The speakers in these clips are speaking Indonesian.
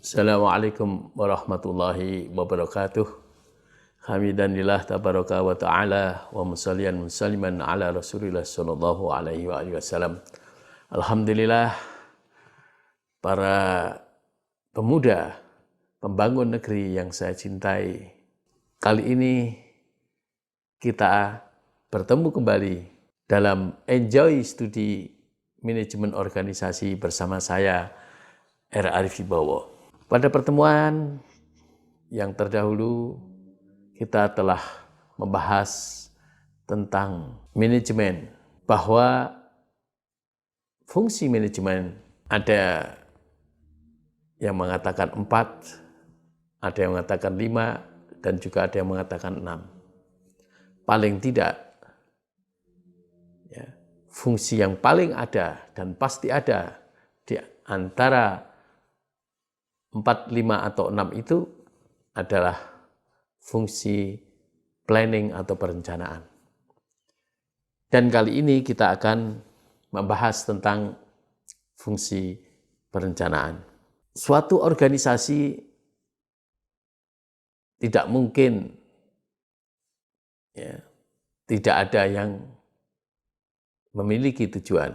Assalamualaikum warahmatullahi wabarakatuh. Hamidanillah tabaraka wa ta'ala wa musallian musaliman ala Rasulillah sallallahu alaihi wa alihi wasallam. Alhamdulillah, para pemuda pembangun negeri yang saya cintai. Kali ini kita bertemu kembali dalam Enjoy Studi Manajemen Organisasi bersama saya, R. Arif Wibowo. Pada pertemuan yang terdahulu, kita telah membahas tentang manajemen, bahwa fungsi manajemen ada yang mengatakan 4, ada yang mengatakan 5, dan juga ada yang mengatakan 6. Paling tidak, ya, fungsi yang paling ada dan pasti ada di antara 4, 5, atau 6 itu adalah fungsi planning atau perencanaan. Dan kali ini kita akan membahas tentang fungsi perencanaan. Suatu organisasi tidak mungkin, ya, tidak ada yang memiliki tujuan.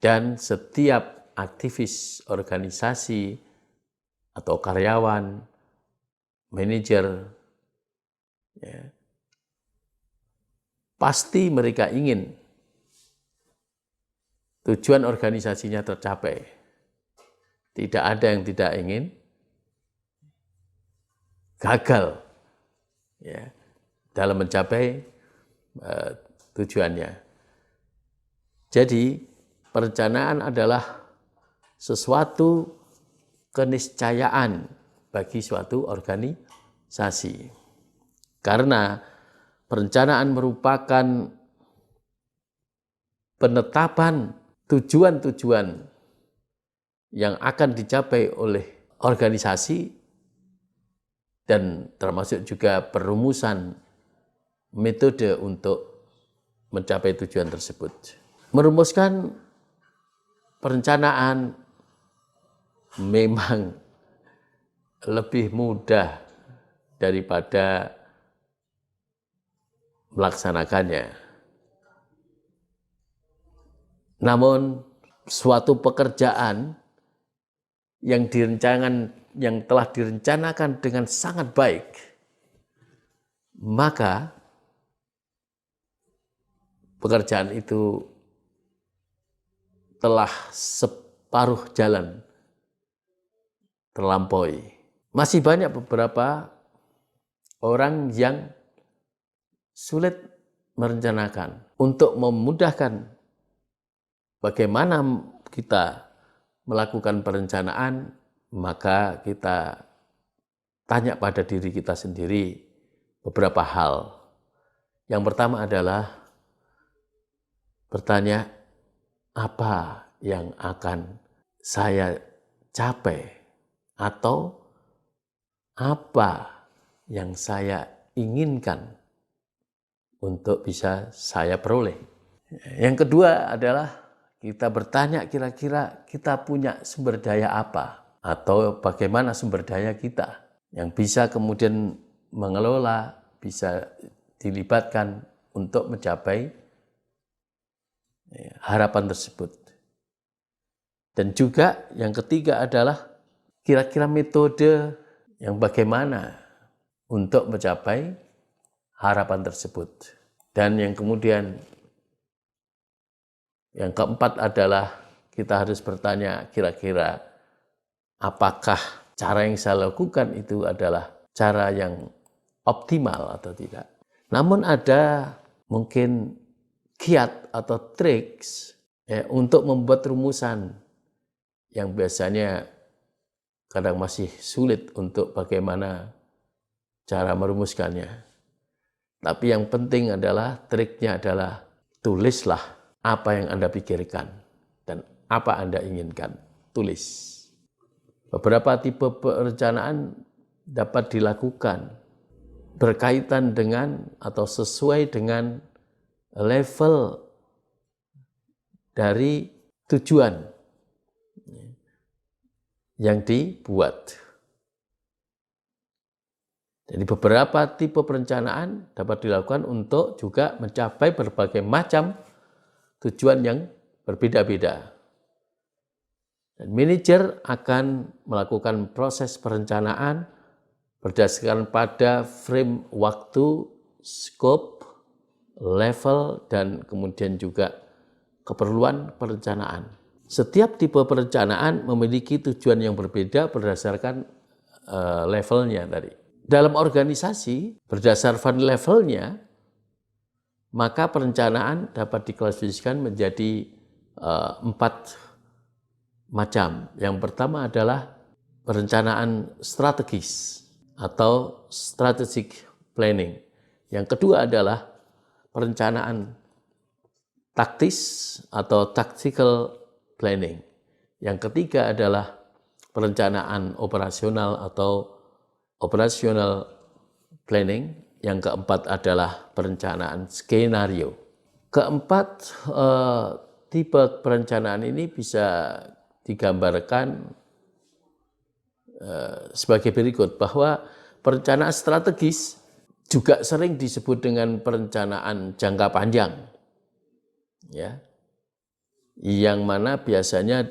Dan setiap aktivis organisasi atau karyawan, manajer, ya, pasti mereka ingin tujuan organisasinya tercapai. Tidak ada yang tidak ingin gagal, ya, dalam mencapai tujuannya. Jadi perencanaan adalah sesuatu keniscayaan bagi suatu organisasi. Karena perencanaan merupakan penetapan tujuan-tujuan yang akan dicapai oleh organisasi dan termasuk juga perumusan metode untuk mencapai tujuan tersebut. Merumuskan perencanaan memang lebih mudah daripada melaksanakannya. Namun suatu pekerjaan yang telah direncanakan dengan sangat baik, maka pekerjaan itu telah separuh jalan terlampaui. Masih banyak beberapa orang yang sulit merencanakan. Untuk memudahkan bagaimana kita melakukan perencanaan, maka kita tanya pada diri kita sendiri beberapa hal. Yang pertama adalah bertanya, apa yang akan saya capai, atau apa yang saya inginkan untuk bisa saya peroleh. Yang kedua adalah kita bertanya, kira-kira kita punya sumber daya apa, atau bagaimana sumber daya kita yang bisa kemudian mengelola, bisa dilibatkan untuk mencapai harapan tersebut. Dan juga yang ketiga adalah kira-kira metode yang bagaimana untuk mencapai harapan tersebut. Dan yang kemudian yang keempat adalah kita harus bertanya, kira-kira apakah cara yang saya lakukan itu adalah cara yang optimal atau tidak. Namun ada mungkin kiat atau triks, ya, untuk membuat rumusan yang biasanya kadang masih sulit untuk bagaimana cara merumuskannya. Tapi yang penting adalah, triknya adalah, tulislah apa yang Anda pikirkan dan apa Anda inginkan. Tulis. Beberapa tipe perencanaan dapat dilakukan berkaitan dengan atau sesuai dengan level dari tujuan. yang dibuat. Jadi beberapa tipe perencanaan dapat dilakukan untuk juga mencapai berbagai macam tujuan yang berbeda-beda. Dan manajer akan melakukan proses perencanaan berdasarkan pada frame waktu, scope, level, dan kemudian juga keperluan perencanaan. Setiap tipe perencanaan memiliki tujuan yang berbeda berdasarkan levelnya tadi. Dalam organisasi, berdasarkan levelnya, maka perencanaan dapat diklasifikasikan menjadi 4 macam. Yang pertama adalah perencanaan strategis atau strategic planning. Yang kedua adalah perencanaan taktis atau tactical planning. Yang ketiga adalah perencanaan operasional atau operational planning. Yang keempat adalah perencanaan skenario. Keempat tipe perencanaan ini bisa digambarkan sebagai berikut, bahwa perencanaan strategis juga sering disebut dengan perencanaan jangka panjang, ya, yang mana biasanya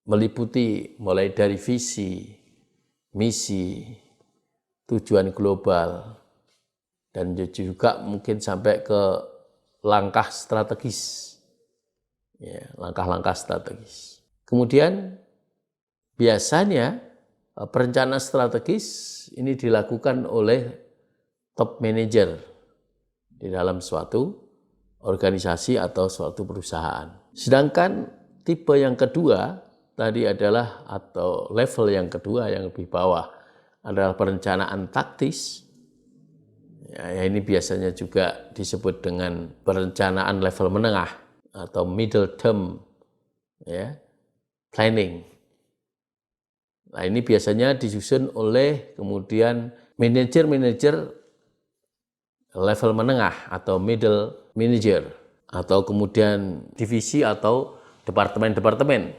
meliputi mulai dari visi, misi, tujuan global, dan juga mungkin sampai ke langkah strategis, ya, langkah-langkah strategis. Kemudian biasanya perencanaan strategis ini dilakukan oleh top manager di dalam suatu organisasi atau suatu perusahaan. Sedangkan tipe yang kedua tadi adalah, atau level yang kedua yang lebih bawah, adalah perencanaan taktis. Ya, ini biasanya juga disebut dengan perencanaan level menengah atau middle term, ya, planning. Nah, ini biasanya disusun oleh kemudian manajer-manajer level menengah atau middle manager, atau kemudian divisi atau departemen-departemen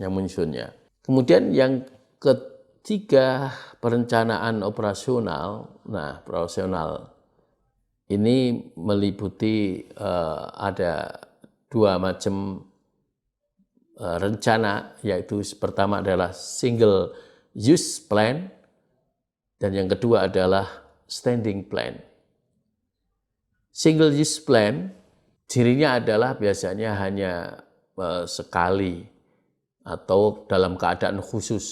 yang menyusunnya. Kemudian yang ketiga, perencanaan operasional. Nah, operasional ini meliputi ada 2 macam rencana, yaitu pertama adalah single use plan dan yang kedua adalah standing plan. Single use plan cirinya adalah biasanya hanya sekali atau dalam keadaan khusus,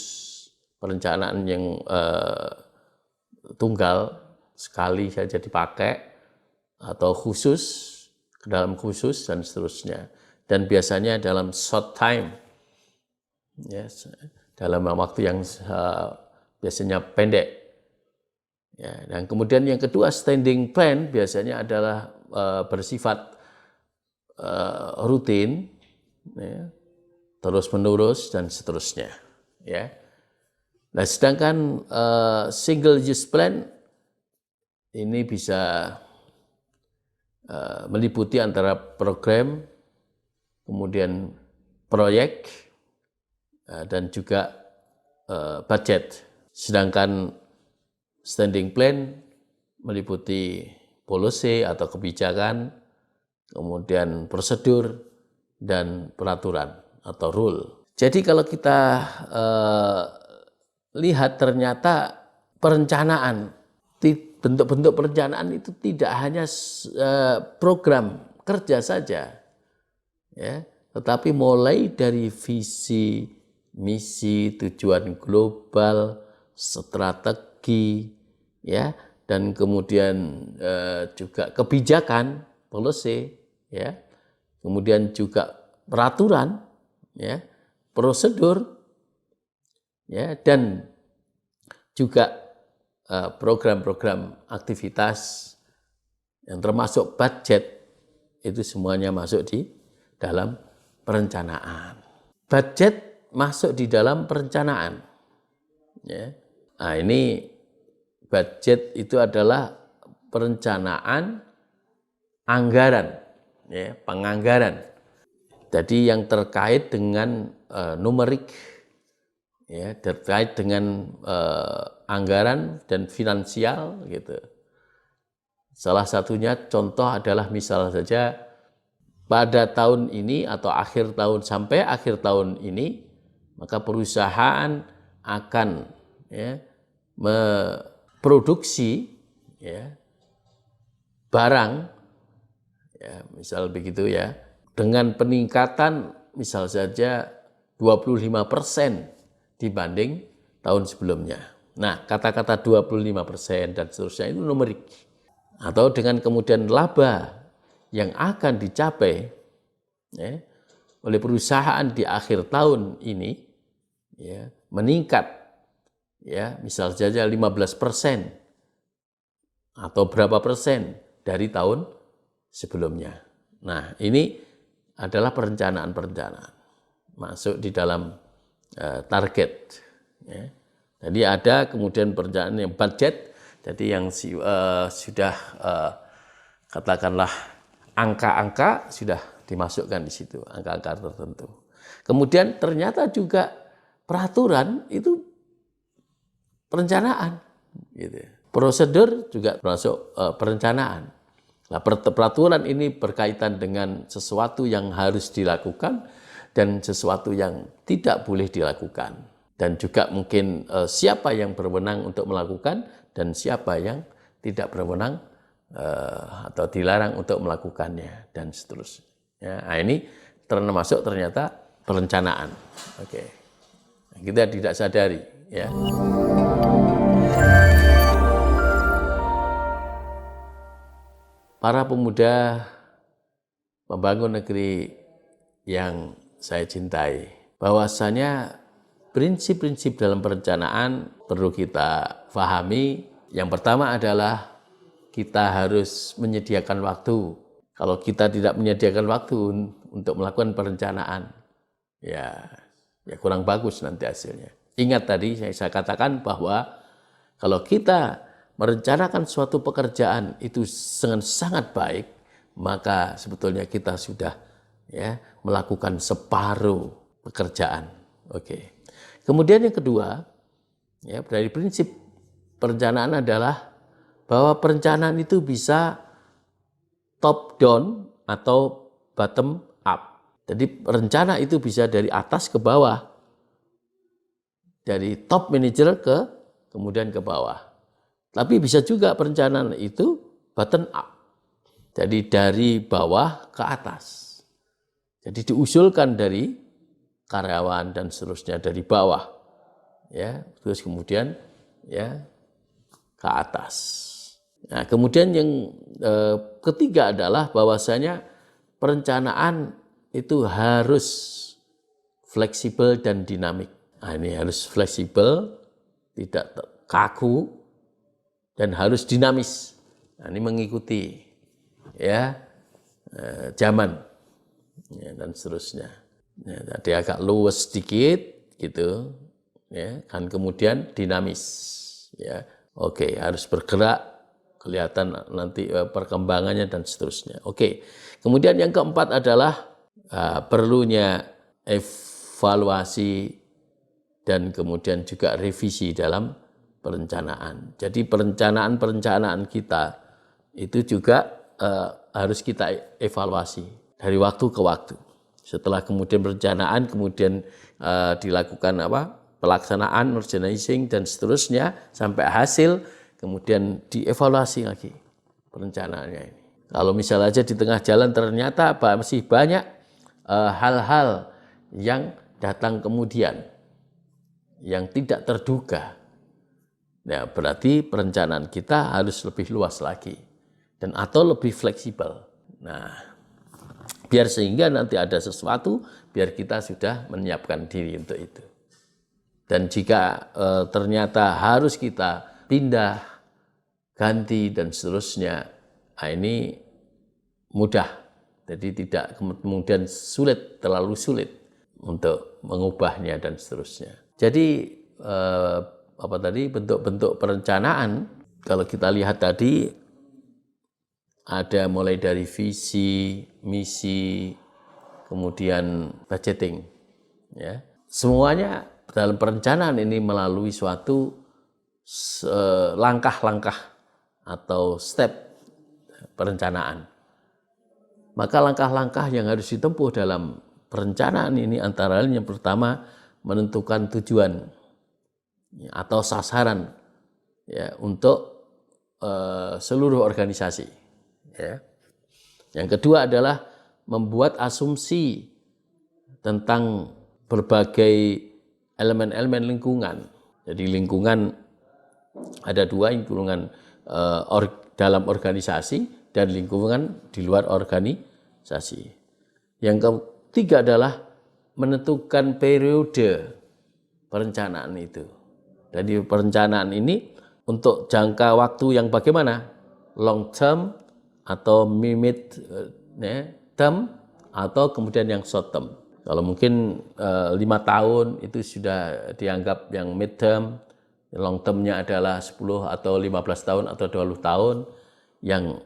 perencanaan yang tunggal sekali saja dipakai atau khusus ke dalam khusus dan seterusnya, dan biasanya dalam short time, ya, dalam waktu yang biasanya pendek. Ya, dan kemudian yang kedua, standing plan, biasanya adalah bersifat rutin, ya, terus menerus dan seterusnya, ya. Nah, sedangkan single use plan ini bisa meliputi antara program, kemudian proyek, dan juga budget. Sedangkan standing plan meliputi policy atau kebijakan, kemudian prosedur dan peraturan atau rule. Jadi kalau kita lihat, ternyata perencanaan, bentuk-bentuk perencanaan itu tidak hanya program kerja saja, ya, tetapi mulai dari visi, misi, tujuan global, strategi, ya, dan kemudian juga kebijakan, policy, ya, kemudian juga peraturan, ya, prosedur, ya, dan juga program-program aktivitas yang termasuk budget, itu semuanya masuk di dalam perencanaan. Budget masuk di dalam perencanaan, ya. Nah, ini budget itu adalah perencanaan anggaran, ya, penganggaran. Jadi yang terkait dengan numerik, ya, terkait dengan anggaran dan finansial gitu. Salah satunya contoh adalah misal saja pada tahun ini atau akhir tahun sampai akhir tahun ini, maka perusahaan akan ya, memproduksi ya, barang, ya, misal begitu ya, dengan peningkatan misal saja 25% dibanding tahun sebelumnya. Nah, kata-kata 25% dan seterusnya itu numerik. Atau dengan kemudian laba yang akan dicapai ya, oleh perusahaan di akhir tahun ini ya, meningkat ya, misal saja 15% atau berapa persen dari tahun sebelumnya. Nah, ini adalah perencanaan-perencanaan masuk di dalam target. Ya. Jadi ada kemudian perencanaan yang budget, jadi yang sudah katakanlah angka-angka sudah dimasukkan di situ, angka-angka tertentu. Kemudian ternyata juga peraturan itu perencanaan, gitu. Prosedur juga termasuk perencanaan. Nah, peraturan ini berkaitan dengan sesuatu yang harus dilakukan dan sesuatu yang tidak boleh dilakukan. Dan juga mungkin siapa yang berwenang untuk melakukan dan siapa yang tidak berwenang atau dilarang untuk melakukannya dan seterusnya. Ya, nah ini termasuk ternyata perencanaan. Oke, kita tidak sadari. Ya. Para pemuda membangun negeri yang saya cintai, bahwasanya prinsip-prinsip dalam perencanaan perlu kita pahami. Yang pertama adalah kita harus menyediakan waktu. Kalau kita tidak menyediakan waktu untuk melakukan perencanaan, ya kurang bagus nanti hasilnya. Ingat tadi saya katakan bahwa kalau kita merencanakan suatu pekerjaan itu dengan sangat baik, maka sebetulnya kita sudah ya melakukan separuh pekerjaan. Oke. Kemudian yang kedua, ya, dari prinsip perencanaan adalah bahwa perencanaan itu bisa top down atau bottom up. Jadi rencana itu bisa dari atas ke bawah, dari top manager kemudian ke bawah. Tapi bisa juga perencanaan itu bottom up, jadi dari bawah ke atas. Jadi diusulkan dari karyawan dan seterusnya dari bawah, ya, terus kemudian ya ke atas. Nah, kemudian yang ketiga adalah bahwasanya perencanaan itu harus fleksibel dan dinamik. Nah, ini harus fleksibel, tidak kaku, dan harus dinamis. Nah, ini mengikuti ya zaman ya, dan seterusnya. Ya, tadi agak luwes sedikit gitu, ya, kan kemudian dinamis, ya, oke, harus bergerak, kelihatan nanti perkembangannya dan seterusnya. Oke, kemudian yang keempat adalah perlunya evaluasi dan kemudian juga revisi dalam perencanaan. Jadi perencanaan kita itu juga harus kita evaluasi dari waktu ke waktu. Setelah kemudian perencanaan, kemudian dilakukan pelaksanaan, merchandising dan seterusnya sampai hasil, kemudian dievaluasi lagi perencanaannya ini. Kalau misalnya aja di tengah jalan ternyata masih banyak hal-hal yang datang kemudian yang tidak terduga, ya berarti perencanaan kita harus lebih luas lagi dan atau lebih fleksibel. Nah, biar sehingga nanti ada sesuatu, biar kita sudah menyiapkan diri untuk itu. Dan jika ternyata harus kita pindah, ganti, dan seterusnya, nah ini mudah. Jadi tidak kemudian terlalu sulit untuk mengubahnya dan seterusnya. Jadi bentuk-bentuk perencanaan, kalau kita lihat tadi, ada mulai dari visi, misi, kemudian budgeting. Ya. Semuanya dalam perencanaan ini melalui suatu langkah-langkah atau step perencanaan. Maka langkah-langkah yang harus ditempuh dalam perencanaan ini antara lain yang pertama menentukan tujuan atau sasaran ya untuk seluruh organisasi. Ya. Yang kedua adalah membuat asumsi tentang berbagai elemen-elemen lingkungan. Jadi lingkungan ada dua, lingkungan dalam organisasi dan lingkungan di luar organisasi. Yang ketiga adalah menentukan periode perencanaan itu. Jadi perencanaan ini untuk jangka waktu yang bagaimana? Long term atau mid term atau kemudian yang short term. Kalau mungkin 5 tahun itu sudah dianggap yang mid term, long termnya adalah 10 atau 15 tahun atau 20 tahun, yang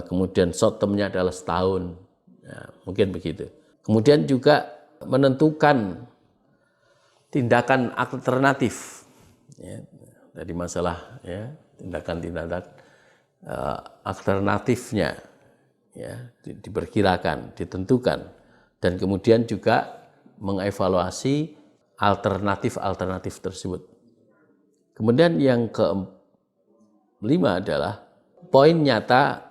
kemudian short termnya adalah setahun. Ya, mungkin begitu. Kemudian juga menentukan tindakan alternatif. Ya, tadi masalah ya, tindakan-tindakan alternatifnya ya, diperkirakan, ditentukan, dan kemudian juga mengevaluasi alternatif-alternatif tersebut. Kemudian yang kelima adalah poin nyata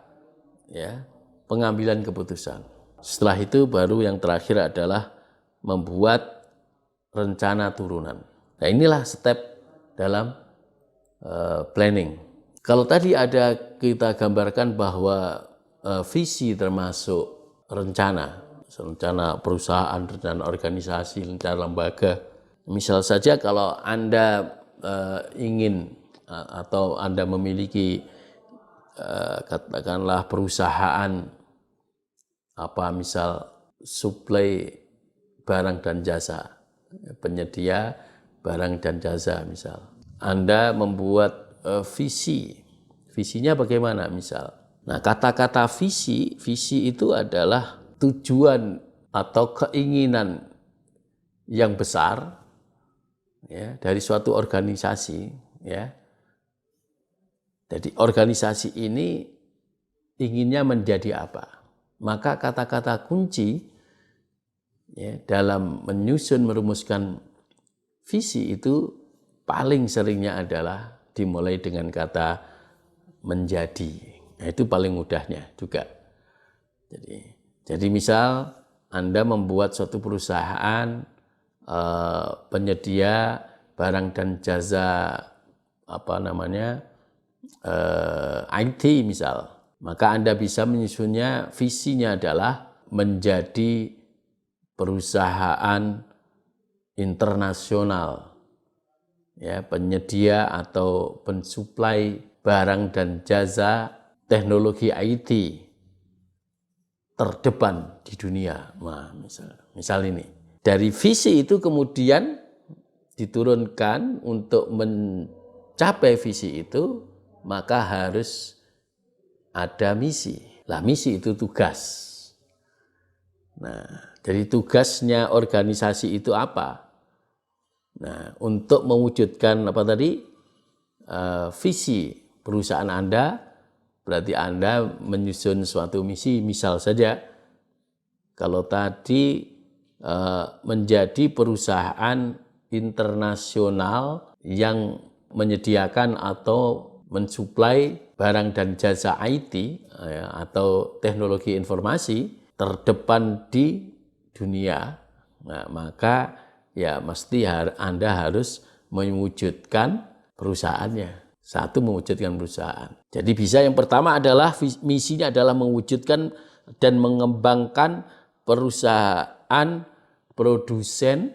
ya, pengambilan keputusan. Setelah itu baru yang terakhir adalah membuat rencana turunan. Nah, inilah step dalam planning. Kalau tadi ada kita gambarkan bahwa visi termasuk rencana perusahaan, rencana organisasi, rencana lembaga. Misal saja kalau Anda ingin atau Anda memiliki katakanlah perusahaan misal suplai barang dan jasa, penyedia barang dan jasa misal. Anda membuat visinya bagaimana misal. Nah, kata-kata visi itu adalah tujuan atau keinginan yang besar ya, dari suatu organisasi ya. Jadi organisasi ini inginnya menjadi apa? Maka kata-kata kunci ya, dalam merumuskan visi itu paling seringnya adalah dimulai dengan kata menjadi. Nah, itu paling mudahnya juga. Jadi misal Anda membuat suatu perusahaan penyedia barang dan jasa IT misal, maka Anda bisa menyusunnya, visinya adalah menjadi perusahaan internasional ya, penyedia atau pensuplai barang dan jasa teknologi IT terdepan di dunia. Nah, misal ini. Dari visi itu kemudian diturunkan untuk mencapai visi itu, maka harus ada misi. Lah, misi itu tugas. Nah, jadi tugasnya organisasi itu apa? Nah, untuk mewujudkan visi perusahaan Anda, berarti Anda menyusun suatu misi. Misal saja, kalau tadi menjadi perusahaan internasional yang menyediakan atau mensuplai barang dan jasa IT ya, atau teknologi informasi terdepan di dunia, nah, maka ya mesti Anda harus mewujudkan perusahaannya. Satu, mewujudkan perusahaan. Jadi bisa yang pertama adalah misinya adalah mewujudkan dan mengembangkan perusahaan produsen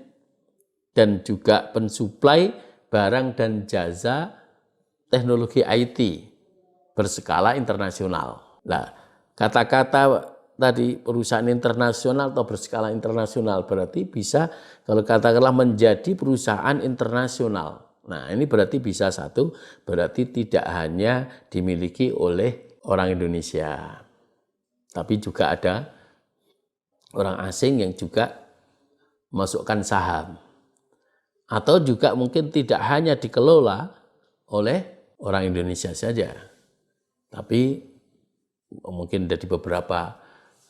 dan juga pensuplai barang dan jasa teknologi IT berskala internasional. Nah, kata-kata tadi perusahaan internasional atau berskala internasional berarti bisa kalau katakanlah menjadi perusahaan internasional. Nah, ini berarti bisa satu, berarti tidak hanya dimiliki oleh orang Indonesia, tapi juga ada orang asing yang juga masukkan saham. Atau juga mungkin tidak hanya dikelola oleh orang Indonesia saja, tapi mungkin dari beberapa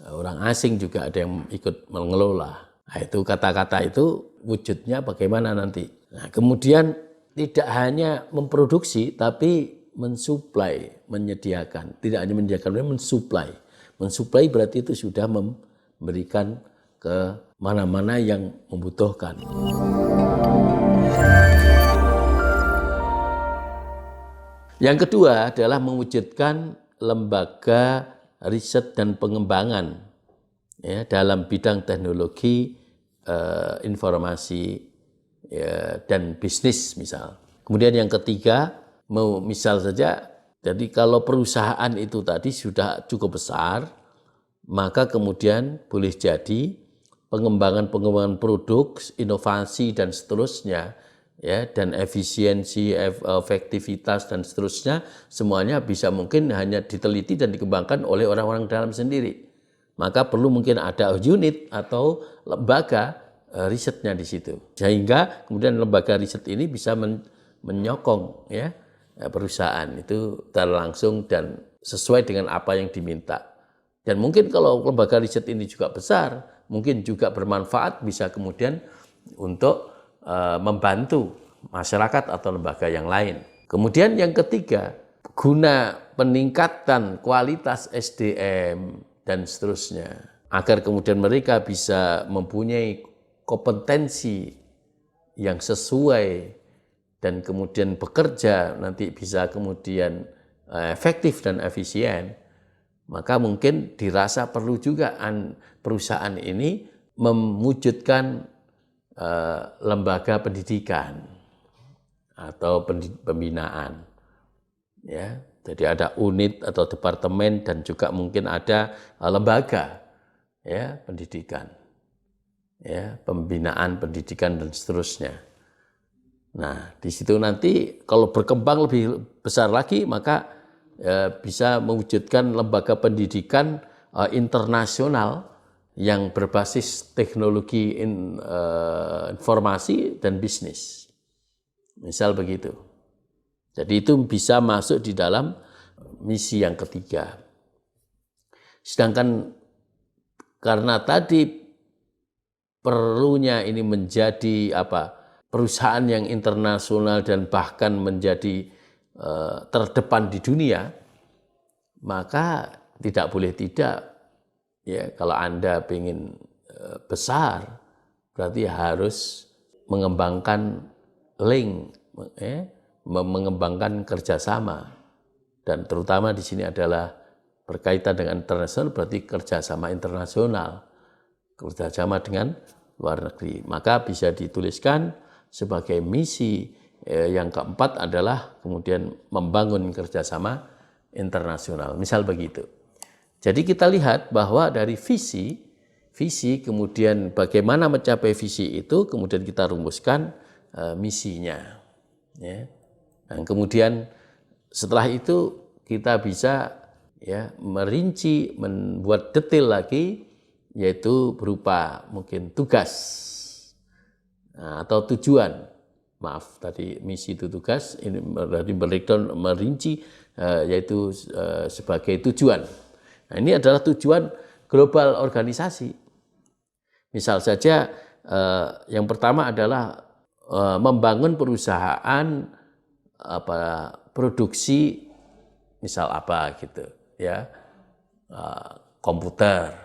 orang asing juga ada yang ikut mengelola. Nah, itu kata-kata itu wujudnya bagaimana nanti. Nah, kemudian tidak hanya memproduksi, tapi mensuplai, menyediakan. Tidak hanya menyediakan, mensuplai. Mensuplai berarti itu sudah memberikan ke mana-mana yang membutuhkan. Yang kedua adalah mewujudkan lembaga riset dan pengembangan ya, dalam bidang teknologi, informasi ya, dan bisnis misal. Kemudian yang ketiga, misal saja, jadi kalau perusahaan itu tadi sudah cukup besar, maka kemudian boleh jadi pengembangan produk, inovasi dan seterusnya, ya, dan efisiensi, efektivitas dan seterusnya, semuanya bisa mungkin hanya diteliti dan dikembangkan oleh orang-orang dalam sendiri. Maka perlu mungkin ada unit atau lembaga risetnya di situ. Sehingga kemudian lembaga riset ini bisa menyokong ya perusahaan itu secara langsung dan sesuai dengan apa yang diminta. Dan mungkin kalau lembaga riset ini juga besar, mungkin juga bermanfaat bisa kemudian untuk membantu masyarakat atau lembaga yang lain. Kemudian yang ketiga, guna peningkatan kualitas SDM dan seterusnya, agar kemudian mereka bisa mempunyai kompetensi yang sesuai dan kemudian bekerja nanti bisa kemudian efektif dan efisien, maka mungkin dirasa perlu juga perusahaan ini mewujudkan lembaga pendidikan atau pembinaan. Ya, jadi ada unit atau departemen dan juga mungkin ada lembaga ya pendidikan, ya pembinaan pendidikan dan seterusnya. Nah, di situ nanti kalau berkembang lebih besar lagi maka bisa mewujudkan lembaga pendidikan internasional yang berbasis teknologi informasi dan bisnis. Misal begitu. Jadi itu bisa masuk di dalam misi yang ketiga. Sedangkan karena tadi perlunya ini menjadi perusahaan yang internasional dan bahkan menjadi terdepan di dunia, maka tidak boleh tidak ya kalau Anda ingin besar berarti harus mengembangkan link, mengembangkan kerjasama, dan terutama di sini adalah berkaitan dengan internasional berarti kerjasama internasional, kerjasama dengan luar negeri. Maka bisa dituliskan sebagai misi yang keempat adalah kemudian membangun kerjasama internasional. Misal begitu. Jadi kita lihat bahwa dari visi kemudian bagaimana mencapai visi itu kemudian kita rumuskan misinya. Ya. Dan kemudian setelah itu kita bisa ya merinci, membuat detail lagi, yaitu berupa mungkin tugas atau tujuan. Maaf, tadi misi itu tugas, ini berarti breakdown merinci yaitu sebagai tujuan. Nah, ini adalah tujuan global organisasi. Misal saja yang pertama adalah membangun perusahaan produksi misal gitu ya, komputer,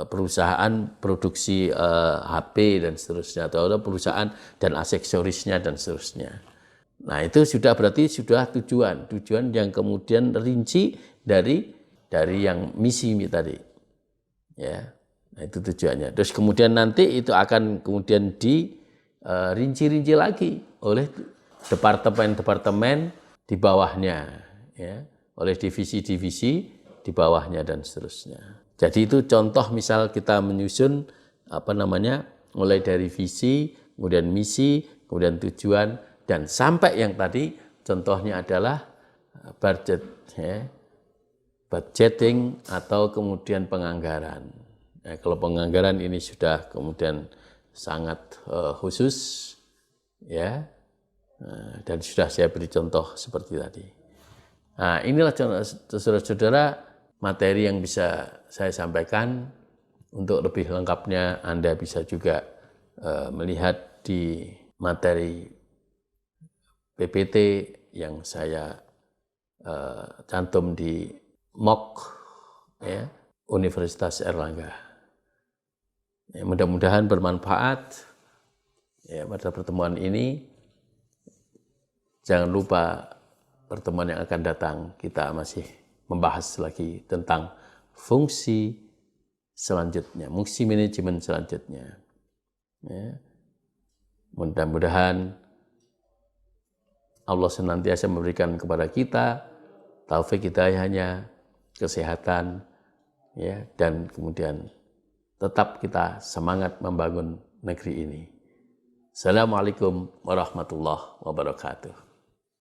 perusahaan produksi HP dan seterusnya, atau perusahaan dan aksesorisnya dan seterusnya. Nah, itu sudah berarti sudah tujuan yang kemudian rinci dari yang misi tadi. Ya. Nah, itu tujuannya. Terus kemudian nanti itu akan kemudian dirinci-rinci lagi oleh departemen-departemen di bawahnya, ya, oleh divisi-divisi di bawahnya dan seterusnya. Jadi itu contoh misal kita menyusun mulai dari visi, kemudian misi, kemudian tujuan, dan sampai yang tadi contohnya adalah budget, ya, budgeting atau kemudian penganggaran. Nah, kalau penganggaran ini sudah kemudian sangat khusus, ya, dan sudah saya beri contoh seperti tadi. Nah, inilah saudara-saudara materi yang bisa saya sampaikan. Untuk lebih lengkapnya Anda bisa juga melihat di materi PPT yang saya cantum di MOOC, ya, Universitas Airlangga. Ya, mudah-mudahan bermanfaat ya, pada pertemuan ini. Jangan lupa pertemuan yang akan datang kita masih membahas lagi tentang fungsi selanjutnya, fungsi manajemen selanjutnya. Ya. Mudah-mudahan Allah senantiasa memberikan kepada kita taufik hidayahnya, kesehatan, ya, dan kemudian tetap kita semangat membangun negeri ini. Assalamualaikum warahmatullahi wabarakatuh.